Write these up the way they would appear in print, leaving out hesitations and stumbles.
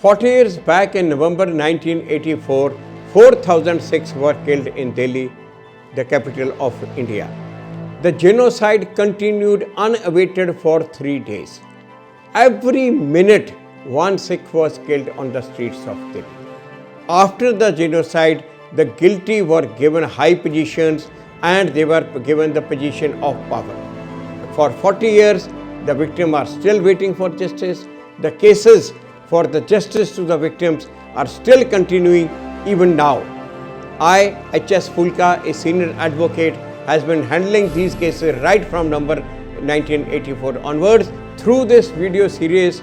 40 years back in November 1984, 4,006 were killed in Delhi, the capital of India. The genocide continued unabated for 3 days. Every minute, one Sikh was killed on the streets of Delhi. After the genocide, the guilty were given high positions and they were given the position of power. For 40 years, the victims are still waiting for justice. The cases for the justice to the victims are still continuing even now. I, H.S. Phoolka, a senior advocate, has been handling these cases right from number 1984 onwards. Through this video series,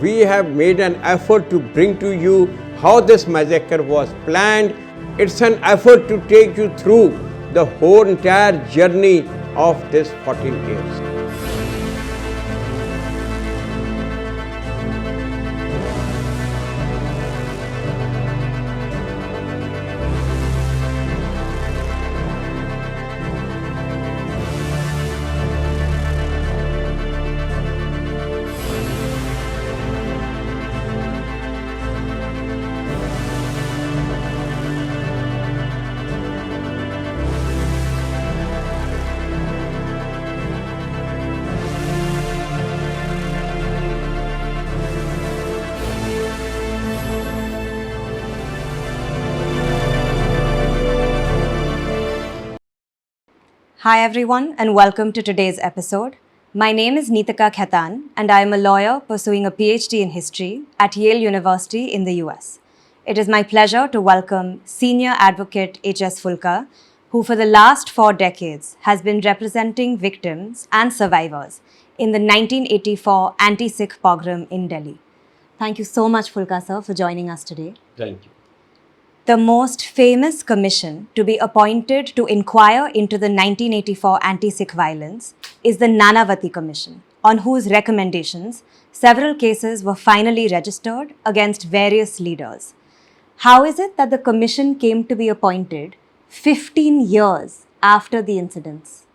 we have made an effort to bring to you how this massacre was planned. It's an effort to take you through the whole entire journey of this 14 years. Hi everyone and welcome to today's episode. My name is Neetika Khaitan and I am a lawyer pursuing a PhD in history at Yale University in the US. It is my pleasure to welcome Senior Advocate H.S. Phoolka, who for the last 4 decades has been representing victims and survivors in the 1984 anti-Sikh pogrom in Delhi. Thank you so much, Phoolka sir, for joining us today. Thank you. The most famous commission to be appointed to inquire into the 1984 anti-Sikh violence is the Nanavati Commission, on whose recommendations several cases were finally registered against various leaders. How is it that the commission came to be appointed 15 years after the incidents?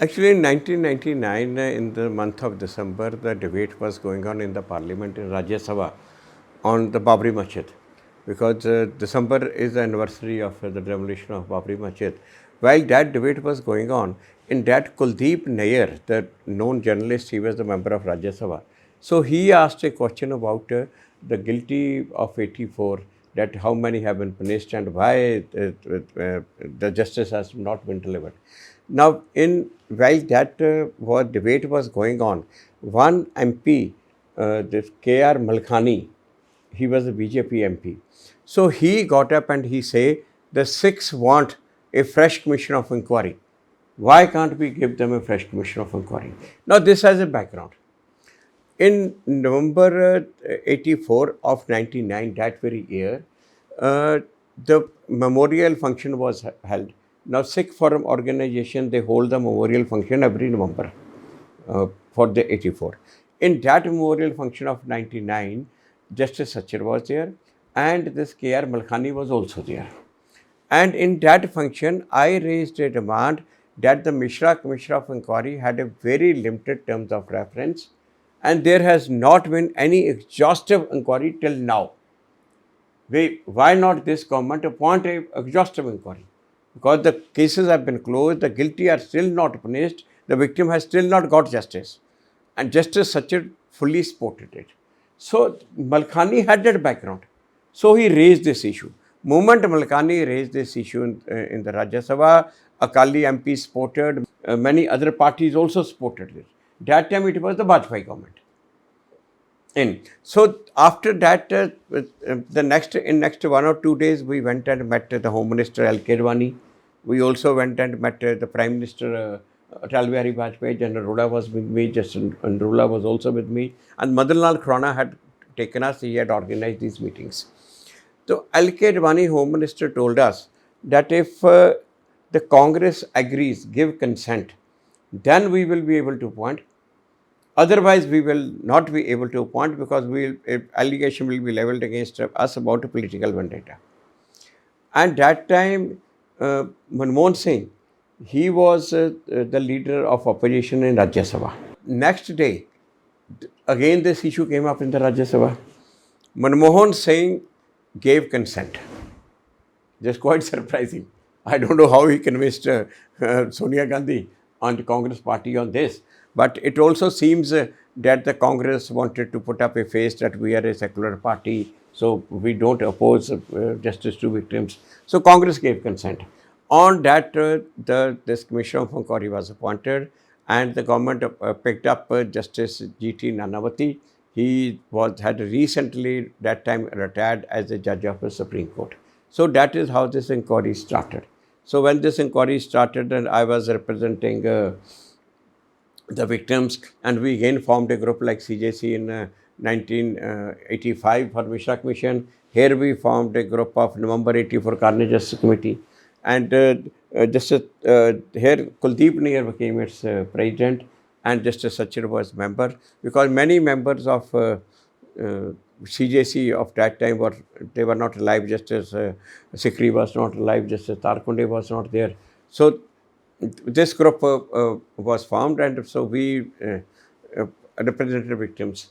Actually, in 1999, in the month of December, the debate was going on in the parliament in Rajya Sabha on the Babri Masjid, because December is the anniversary of the demolition of Babri Masjid. While that debate was going on, in that Kuldeep Nair, the known journalist, he was the member of Rajya Sabha. So he asked a question about the guilty of 84, that how many have been punished and why the justice has not been delivered. Now, while that debate was going on, one MP, this K.R. Malkhani, he was a BJP MP. So he got up and he said, the Sikhs want a fresh commission of inquiry. Why can't we give them a fresh commission of inquiry? Now this has a background. In November 84 of 99, that very year, the memorial function was held. Now Sikh Forum organization, they hold the memorial function every November for the 84. In that memorial function of 99, Justice Sajjan was there and this K.R. Malkhani was also there. And in that function, I raised a demand that the Mishra Commission of Inquiry had a very limited terms of reference and there has not been any exhaustive inquiry till now. Why not this government appoint an exhaustive inquiry? Because the cases have been closed, the guilty are still not punished, the victim has still not got justice. And Justice Sajjan fully supported it. So Malkhani had that background. So he raised this issue. Moment Malkhani raised this issue in the Rajya Sabha, Akali MP supported, many other parties also supported it. That time it was the Bajpayee government. So after that, in next 1 or 2 days, we went and met the Home Minister L.K. Advani. We also went and met the Prime Minister Atal Bihari Vajpayee. General Arora was with me, Justice Arora was also with me, and Madan Lal Khurana had taken us, he had organized these meetings. So L.K. Advani, Home Minister, told us that if the Congress agrees, give consent, then we will be able to appoint. Otherwise, we will not be able to appoint because allegation will be levelled against us about a political vendetta. And that time, Manmohan Singh, he was the leader of opposition in Rajya Sabha. Next day, again this issue came up in the Rajya Sabha. Manmohan Singh gave consent. Just quite surprising. I don't know how he convinced Sonia Gandhi and the Congress party on this. But it also seems that the Congress wanted to put up a face that we are a secular party, so we don't oppose justice to victims. So Congress gave consent. On that, this Commission of Inquiry was appointed, and the government picked up Justice G.T. Nanavati. He had recently, that time, retired as a judge of the Supreme Court. So that is how this inquiry started. So when this inquiry started, and I was representing the victims, and we again formed a group like CJC in 1985 for Mishra Commission. Here we formed a group of November 84 Carnage Justice Committee. And here Kuldeep Nair became its president, and Justice Sajjan was member, because many members of CJC of that time were not alive. Justice Sikri was not alive. Justice Tarkunde was not there. So this group was formed, and so we represented victims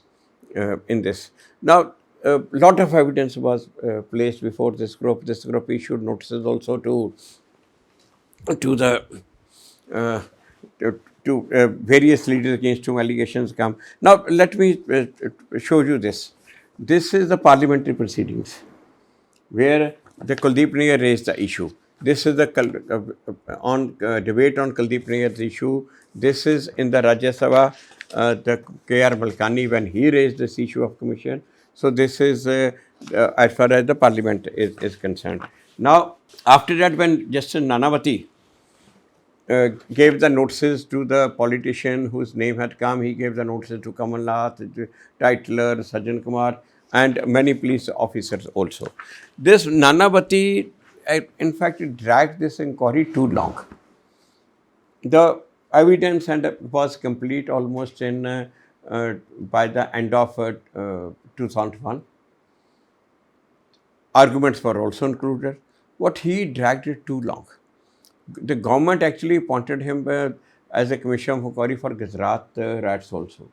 in this. Now, a lot of evidence was placed before this group. This group issued notices also to the various leaders against whom allegations come. Now, let me show you this. This is the parliamentary proceedings where the Kuldeep Nair raised the issue. This is the debate on Kuldeep Nair's issue. This is in the Rajya Sabha, the K.R. Malkani, when he raised this issue of commission. So this is as far as the parliament is concerned. Now, after that, when Justice Nanavati gave the notices to the politician whose name had come, he gave the notices to Kamal Nath, Tytler, Sajjan Kumar, and many police officers also. This Nanavati, in fact, dragged this inquiry too long. The evidence was complete almost by the end of 2001. Arguments were also included. What he dragged it too long. The government actually appointed him as a commission of inquiry for Gujarat riots also.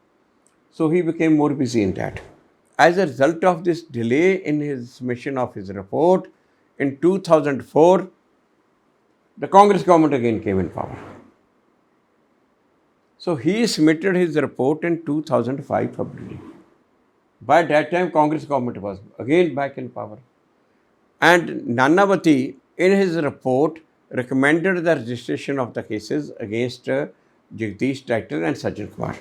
So he became more busy in that. As a result of this delay in his submission of his report, in 2004, the Congress government again came in power. So he submitted his report in 2005 February. By that time, Congress government was again back in power. And Nanavati, in his report, recommended the registration of the cases against Jagdish, Tytler and Sajjan Kumar.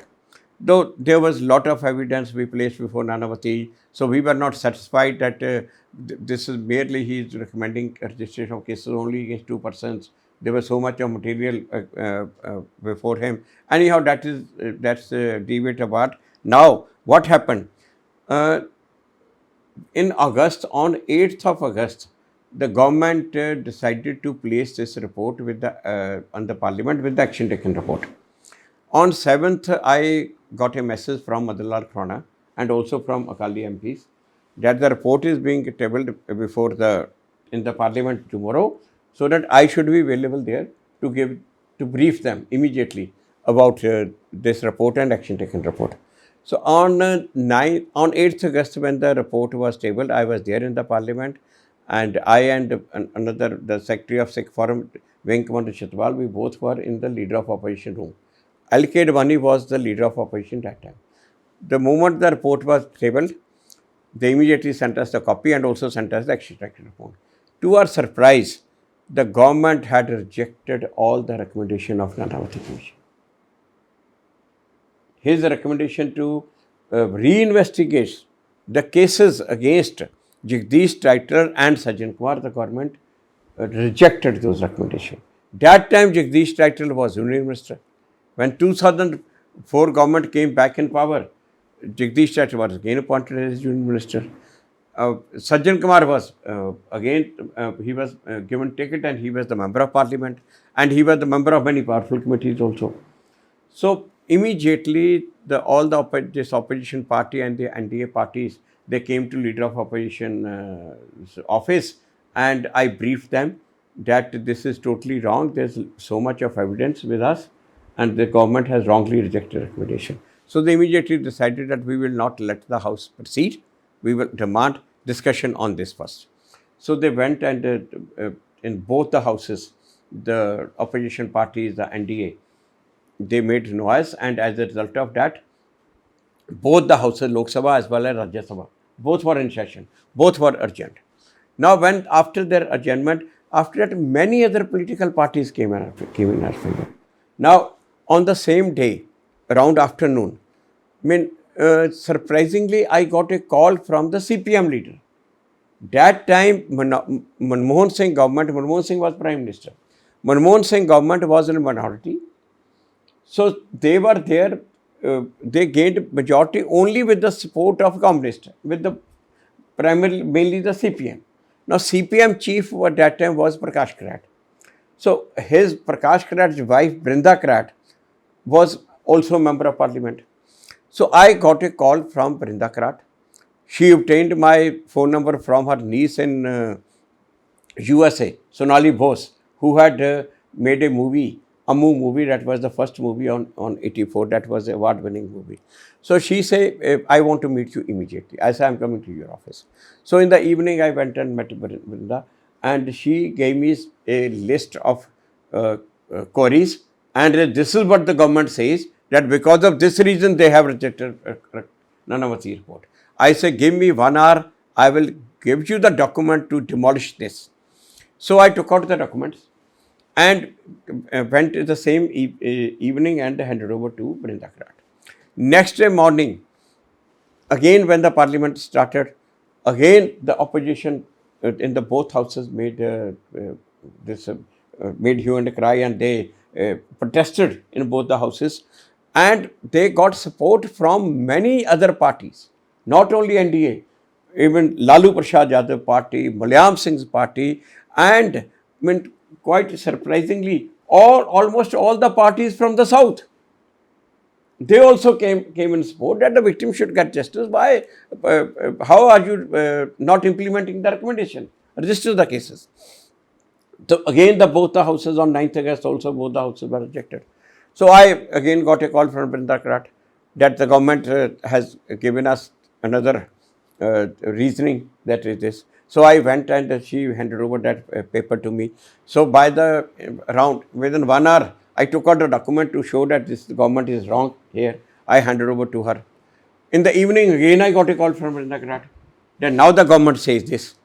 Though there was a lot of evidence we placed before Nanavati, so we were not satisfied that this is merely he is recommending registration of cases only against 2 persons. There was so much of material before him. Anyhow, that's debate apart. Now, what happened? In August, on 8th of August, the government decided to place this report with on the parliament with the action taken report. On 7th, I got a message from Madhulal Khurana and also from Akali MPs that the report is being tabled before in the parliament tomorrow, so that I should be available there to brief them immediately about this report and action taken report. So on 8th August, when the report was tabled, I was there in the parliament, and I and the Secretary of Sikh Forum, Wing Commander Chhatwal, we both were in the Leader of Opposition room. L.K. Advani was the Leader of Opposition that time. The moment the report was tabled, they immediately sent us the copy and also sent us the action taken report. To our surprise, the government had rejected all the recommendation of Nanavati Commission. His recommendation to reinvestigate the cases against Jagdish, Tytler and Sajjan Kumar, the government rejected those recommendations. That time Jagdish Tytler was Union Minister. When 2004 government came back in power, Jagdish Tytler was again appointed as Union Minister. Sajjan Kumar was he was given ticket, and he was the member of parliament, and he was the member of many powerful committees also. So immediately all this opposition party and the NDA parties, they came to Leader of Opposition office, and I briefed them that this is totally wrong. There's so much of evidence with us, and the government has wrongly rejected recommendation. So they immediately decided that we will not let the House proceed, we will demand discussion on this first. So they went and in both the houses, the opposition parties, the NDA, they made noise, and as a result of that, both the houses, Lok Sabha as well as Rajya Sabha, both were in session, both were urgent. Now, when after their adjournment, after that, many other political parties came in our favor. Now, on the same day, around afternoon, surprisingly, I got a call from the CPM leader. That time, Manmohan Singh government, Manmohan Singh was Prime Minister. Manmohan Singh government was in a minority. So they were there, they gained majority only with the support of Communist, with the mainly the CPM. Now CPM chief at that time was Prakash Karat. So his Prakash Karat's wife Brinda Karat was also a member of parliament. So I got a call from Brinda Karat. She obtained my phone number from her niece in USA, Sonali Bose, who had made a movie, Ammu movie, that was the first movie on 84, that was an award-winning movie. So she said, I want to meet you immediately. I said, I'm coming to your office. So in the evening, I went and met Brinda, and she gave me a list of queries, and this is what the government says, that because of this reason, they have rejected Nanavati report. I said, give me 1 hour, I will give you the document to demolish this. So I took out the documents and went the same evening and handed over to Brinda Karat. Next day morning, again when the parliament started, again the opposition in the both houses made made hue and cry, and they protested in both the houses, and they got support from many other parties, not only NDA, even Lalu Prasad Yadav party, Mulayam Singh's party, and quite surprisingly, almost all the parties from the south. They also came in support that the victim should get justice. Why? How are you not implementing the recommendation? Register the cases. So again, both the houses on 9th August also both the houses were rejected. So I again got a call from Brinda Karat that the government has given us another reasoning that is this. So I went and she handed over that paper to me. So by the around within 1 hour, I took out the document to show that this government is wrong here. I handed over to her. In the evening, again I got a call from Brinda Karat that now the government says this.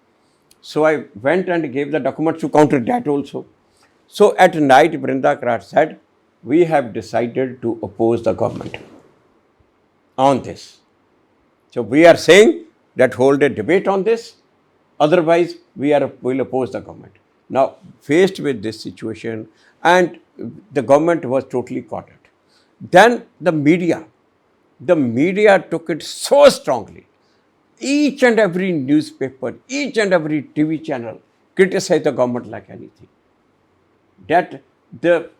So I went and gave the documents to counter that also. So at night, Brinda Karat said, we have decided to oppose the government on this. So we are saying that hold a debate on this. Otherwise, will oppose the government. Now, faced with this situation, and the government was totally caught out. Then the media took it so strongly. Each and every newspaper, each and every TV channel criticized the government like anything. That the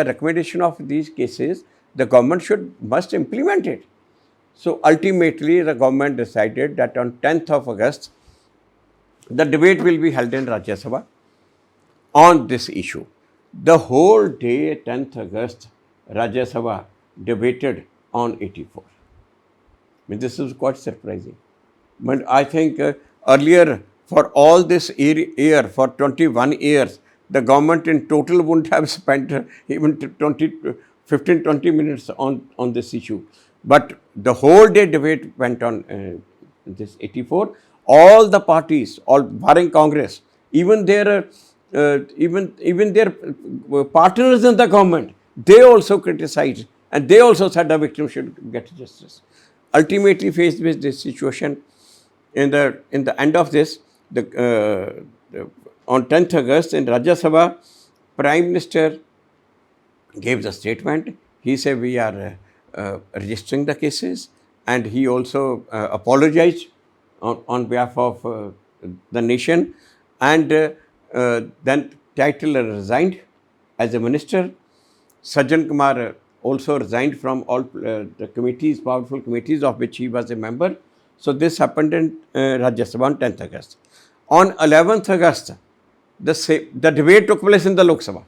recommendation of these cases, the government must implement it. So ultimately, the government decided that on 10th of August, the debate will be held in Rajya Sabha on this issue. The whole day, 10th August, Rajya Sabha debated on 84. This is quite surprising. But I think earlier, for all this year, for 21 years, the government in total wouldn't have spent even 15-20 minutes on this issue. But the whole day debate went on this 84. All the parties, all barring Congress, even their partners in the government, they also criticized, and they also said the victim should get justice. Ultimately, faced with this situation, in the end of this, on 10th August in Rajya Sabha, Prime Minister gave the statement. He said we are registering the cases, and he also apologized on behalf of the nation, and then Tytler resigned as a minister. Sajjan Kumar also resigned from all the committees, powerful committees of which he was a member. So this happened in Rajya Sabha on 10th August. On 11th August, the debate took place in the Lok Sabha.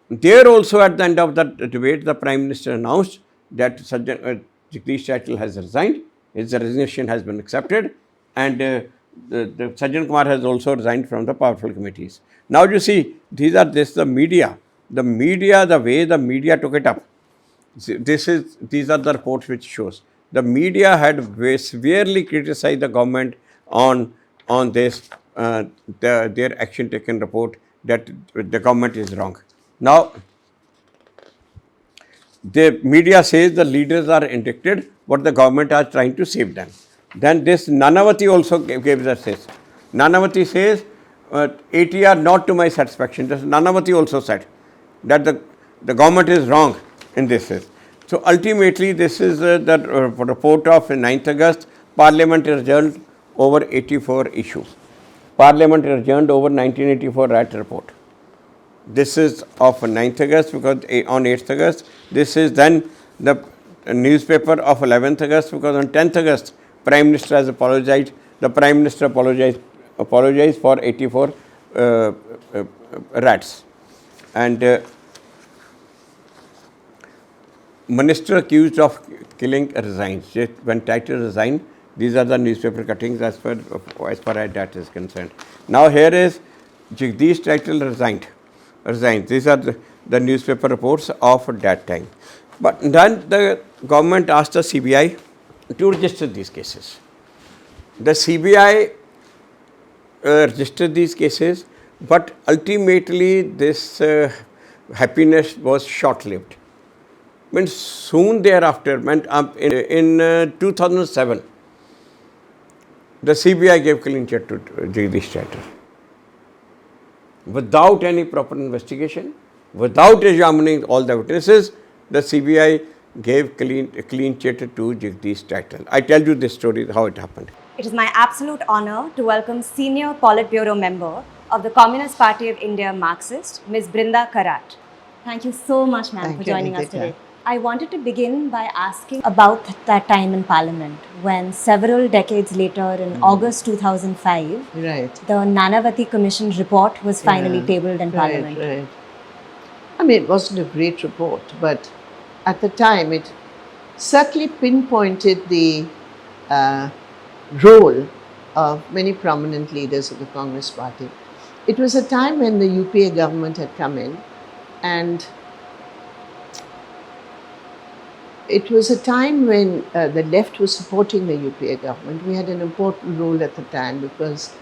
There also at the end of the debate, the Prime Minister announced that Jagdish Tytler has resigned. His resignation has been accepted, and the Sajjan Kumar has also resigned from the powerful committees. Now you see, the media, the way the media took it up. These are the reports which shows the media had severely criticized the government on this their action taken report that the government is wrong. Now the media says the leaders are indicted, but the government are trying to save them. Then this Nanavati also gave the says. Nanavati says, ATR not to my satisfaction. This Nanavati also said that the government is wrong in this. So ultimately, this is the report of 9th August. Parliament adjourned over 84 issues. Parliament adjourned over 1984 right report. This is of 9th August because on 8th August, this is then the newspaper of 11th August because on 10th August, Prime Minister has apologized. The Prime Minister apologized for 84 rats. And Minister accused of killing resigns. When Tytler resigned, these are the newspaper cuttings as far as that is concerned. Now here is Jagdish Tytler resigned. These are the newspaper reports of that time. But then the government asked the CBI to register these cases. The CBI registered these cases, but ultimately this happiness was short-lived. When soon thereafter, in 2007, the CBI gave clean chit to Jagdish Tytler. Without any proper investigation, without examining all the witnesses, the CBI gave clean chit to Jagdish Tytler. I tell you this story, how it happened. It is my absolute honor to welcome Senior Politburo member of the Communist Party of India, Marxist, Ms. Brinda Karat. Thank you so much, ma'am, for joining us today. I wanted to begin by asking about that time in Parliament when several decades later, in August 2005, the Nanavati Commission report was finally tabled in Parliament. Right. I mean, it wasn't a great report, but at the time it certainly pinpointed the role of many prominent leaders of the Congress Party. It was a time when the UPA government had come in, and it was a time when the left was supporting the UPA government. We had an important role at the time because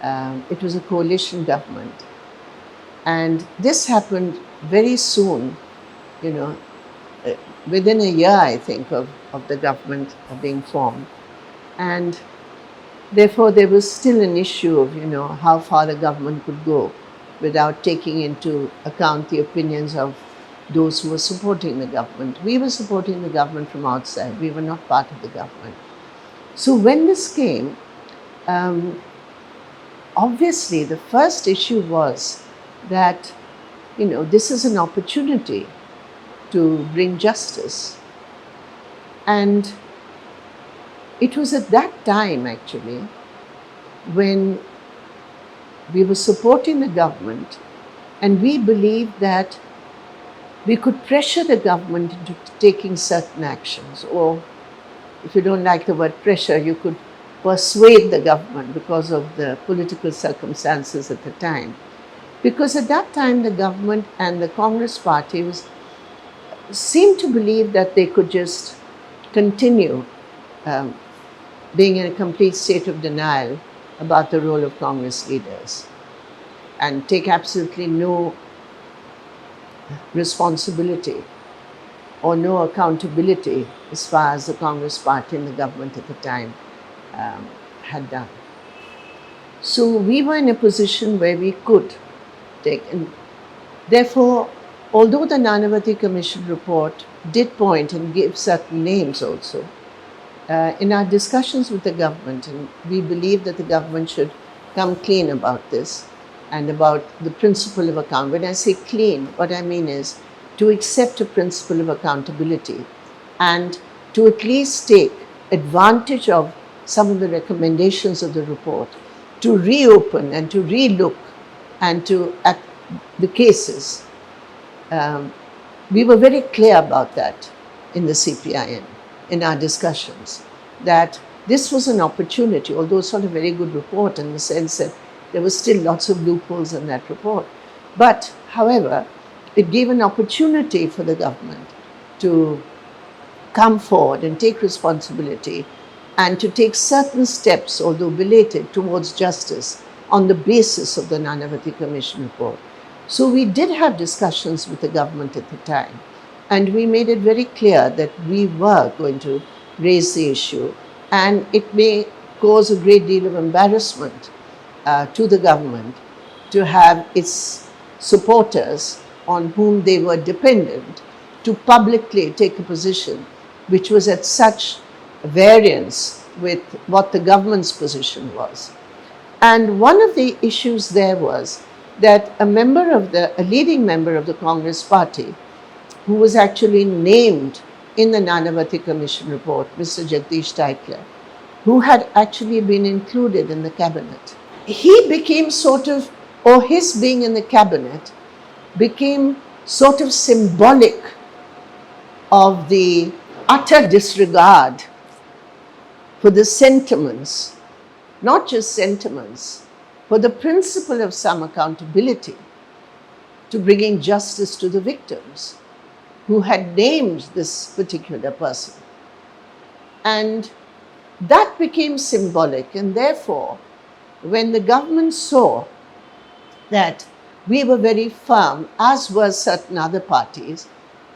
it was a coalition government. And this happened very soon, within a year, I think, of the government being formed. And therefore, there was still an issue of, how far the government could go without taking into account the opinions of those who were supporting the government. We were supporting the government from outside. We were not part of the government. So when this came, obviously the first issue was that, this is an opportunity to bring justice. And it was at that time, actually, when we were supporting the government and we believed that we could pressure the government into taking certain actions, or if you don't like the word pressure, you could persuade the government because of the political circumstances at the time. Because at that time, the government and the Congress Party seemed to believe that they could just continue being in a complete state of denial about the role of Congress leaders and take absolutely no responsibility or no accountability as far as the Congress Party and the government at the time had done. So we were in a position where we could take, and therefore, although the Nanavati Commission report did point and give certain names also, in our discussions with the government, and we believe that the government should come clean about this and about the principle of account. When I say clean, what I mean is to accept a principle of accountability and to at least take advantage of some of the recommendations of the report to reopen and to relook and to at the cases. We were very clear about that in the CPIM. in our discussions that this was an opportunity, although it's not a very good report in the sense that there were still lots of loopholes in that report. But, however, it gave an opportunity for the government to come forward and take responsibility and to take certain steps, although belated, towards justice on the basis of the Nanavati Commission report. So we did have discussions with the government at the time, and we made it very clear that we were going to raise the issue, and it may cause a great deal of embarrassment to the government to have its supporters on whom they were dependent to publicly take a position which was at such variance with what the government's position was. And one of the issues there was that a leading member of the Congress party, who was actually named in the Nanavati Commission report, Mr. Jagdish Tytler, who had actually been included in the cabinet, he became sort of, or his being in the cabinet became sort of symbolic of the utter disregard for the sentiments, not just sentiments, for the principle of some accountability to bringing justice to the victims who had named this particular person. And that became symbolic, and therefore, when the government saw that we were very firm, as were certain other parties,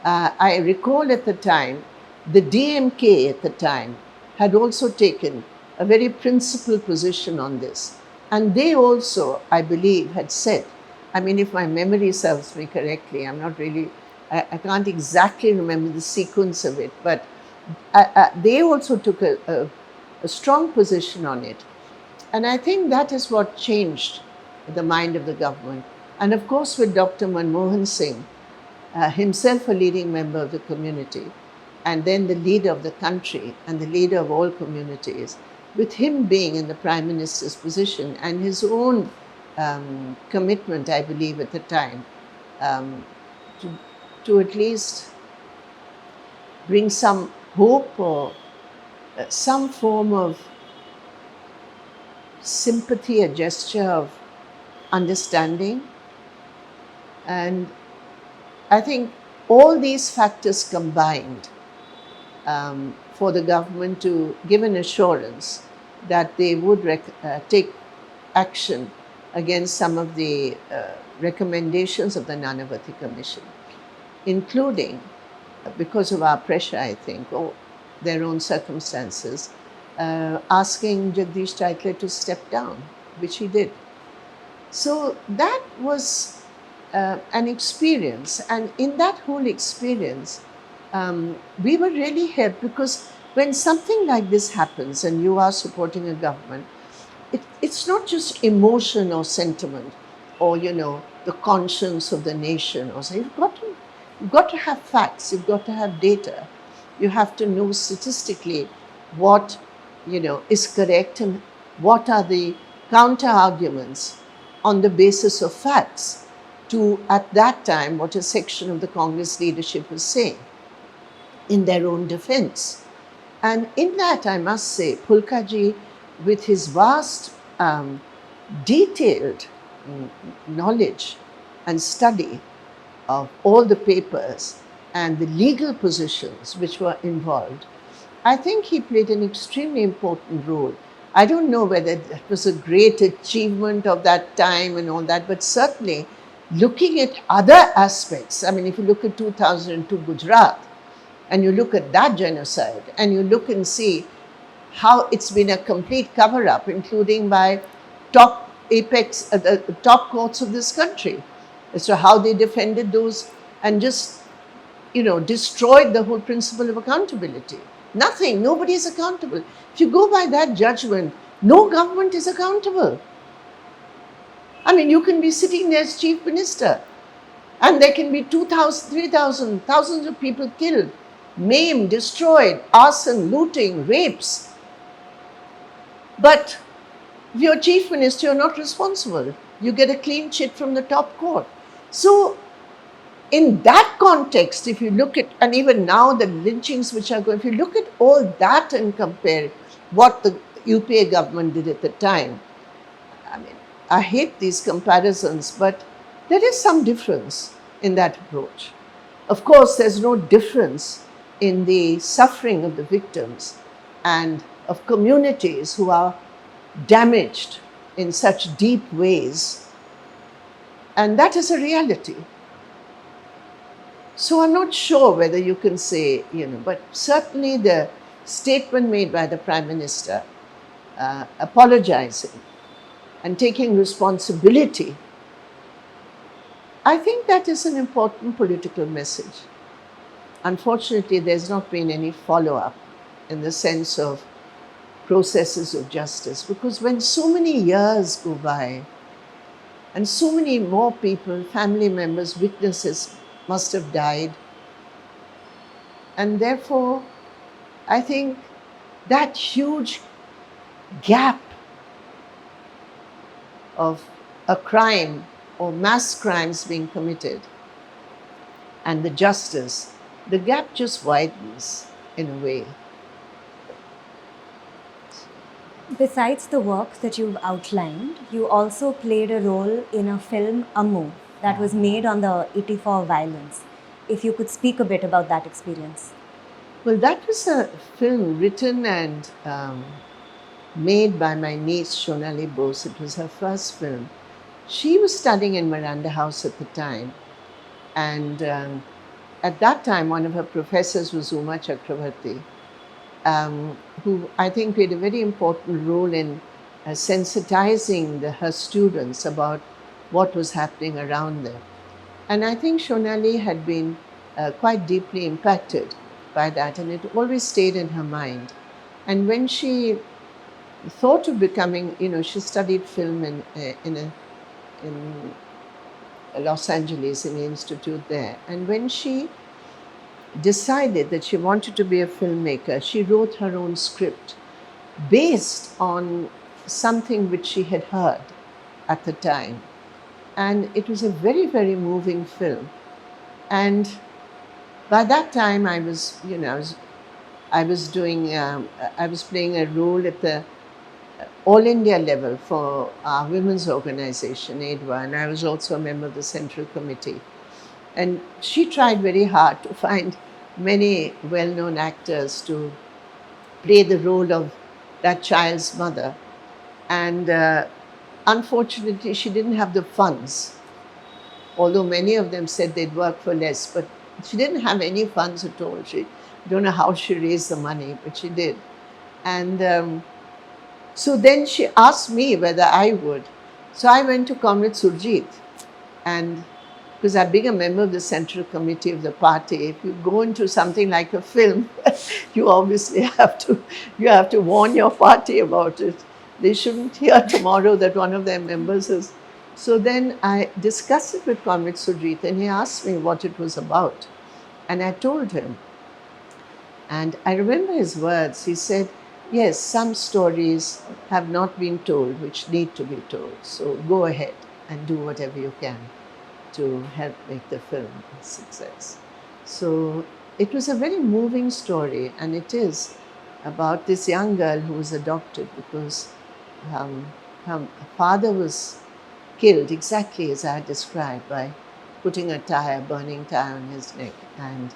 I recall at the time, the DMK at the time had also taken a very principled position on this. And they also, I believe, had said, I mean, if my memory serves me correctly, I'm not really, I can't exactly remember the sequence of it, but they also took a strong position on it. And I think that is what changed the mind of the government. And of course, with Dr. Manmohan Singh, himself a leading member of the community, and then the leader of the country and the leader of all communities, with him being in the Prime Minister's position and his own commitment, I believe, at the time, to at least bring some hope or some form of sympathy, a gesture of understanding. And I think all these factors combined for the government to give an assurance that they would take action against some of the recommendations of the Nanavati Commission, including, because of our pressure, I think, or their own circumstances, asking Jagdish Tytler to step down, which he did. So that was an experience, and in that whole experience, we were really helped, because when something like this happens and you are supporting a government, it's not just emotion or sentiment or, the conscience of the nation. Or so. You've got to have facts, you've got to have data. You have to know statistically what, is correct and what are the counter arguments on the basis of facts to, at that time, what a section of the Congress leadership was saying in their own defense. And in that, I must say, Phoolka ji, with his vast, detailed knowledge and study of all the papers and the legal positions which were involved, I think he played an extremely important role. I don't know whether that was a great achievement of that time and all that, but certainly looking at other aspects. I mean, if you look at 2002 Gujarat, and you look at that genocide, and you look and see how it's been a complete cover-up, including by top top courts of this country, as to how they defended those and just, destroyed the whole principle of accountability. Nothing, nobody is accountable. If you go by that judgment, no government is accountable. I mean, you can be sitting there as chief minister, and there can be 2,000, 3,000, thousands of people killed, maimed, destroyed, arson, looting, rapes. But if you're chief minister, you're not responsible. You get a clean chit from the top court. So in that context, if you look at, and even now the lynchings which are going, if you look at all that and compare what the UPA government did at the time, I mean, I hate these comparisons, but there is some difference in that approach. Of course, there's no difference in the suffering of the victims and of communities who are damaged in such deep ways. And that is a reality. So I'm not sure whether you can say, but certainly the statement made by the Prime Minister apologizing and taking responsibility, I think that is an important political message. Unfortunately, there's not been any follow-up in the sense of processes of justice, because when so many years go by and so many more people, family members, witnesses must have died, and therefore I think that huge gap of a crime or mass crimes being committed and the justice, the gap just widens in a way. Besides the work that you've outlined, you also played a role in a film, Ammu, that was made on the 84 violence. If you could speak a bit about that experience. Well, that was a film written and made by my niece, Shonali Bose. It was her first film. She was studying in Miranda House at the time. And at that time, one of her professors was Uma Chakravarti, who I think played a very important role in sensitizing her students about what was happening around them. And I think Shonali had been quite deeply impacted by that, and it always stayed in her mind. And when she thought of becoming, she studied film in Los Angeles, in the institute there. And when she decided that she wanted to be a filmmaker, she wrote her own script based on something which she had heard at the time. And it was a very, very moving film. And by that time, I was playing a role at the All India level for our women's organization, AIDWA, and I was also a member of the Central Committee. And she tried very hard to find many well-known actors to play the role of that child's mother. And unfortunately, she didn't have the funds, although many of them said they'd work for less, but she didn't have any funds at all. She don't know how she raised the money, but she did. And so then she asked me whether I would. So I went to Comrade Surjit, and because I've been a member of the Central Committee of the party, if you go into something like a film, you obviously have to warn your party about it. They shouldn't hear tomorrow that one of their members is. So then I discussed it with Comrade Surjit, and he asked me what it was about. And I told him. And I remember his words. He said, yes, some stories have not been told which need to be told. So go ahead and do whatever you can to help make the film a success. So it was a very moving story, and it is about this young girl who was adopted because her father was killed exactly as I described, by putting a burning tire on his neck, and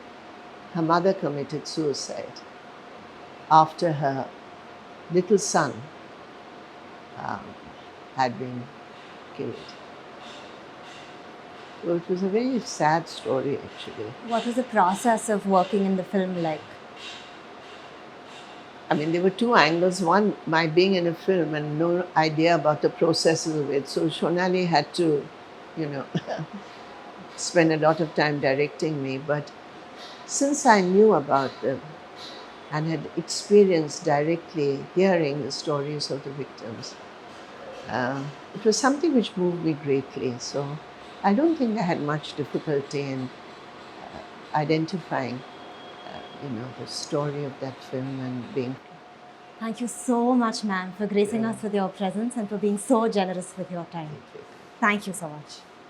her mother committed suicide after her little son had been killed. So it was a very sad story, actually. What was the process of working in the film like? I mean, there were two angles. One, my being in a film and no idea about the processes of it. So Shonali had to, spend a lot of time directing me. But since I knew about them and had experienced directly hearing the stories of the victims, it was something which moved me greatly. So I don't think I had much difficulty in identifying the story of that film and being. Thank you so much, ma'am, for gracing us with your presence and for being so generous with your time. Thank you so much.